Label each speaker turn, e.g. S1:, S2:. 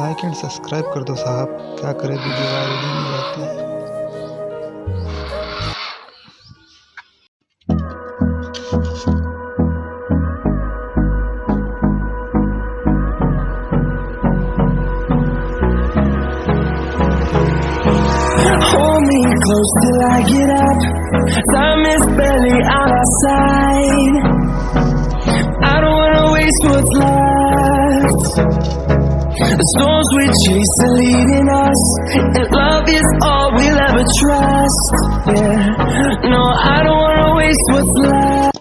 S1: Like and subscribe कर दो साहब, क्या करें वीडियो वायरल ही नहीं जाती है।
S2: Hold me close till I get up. Time is barely on our side. I don't wanna waste what's left. The storms we chase are leading us, and love is all we'll ever trust. Yeah, no, I don't wanna waste what's left.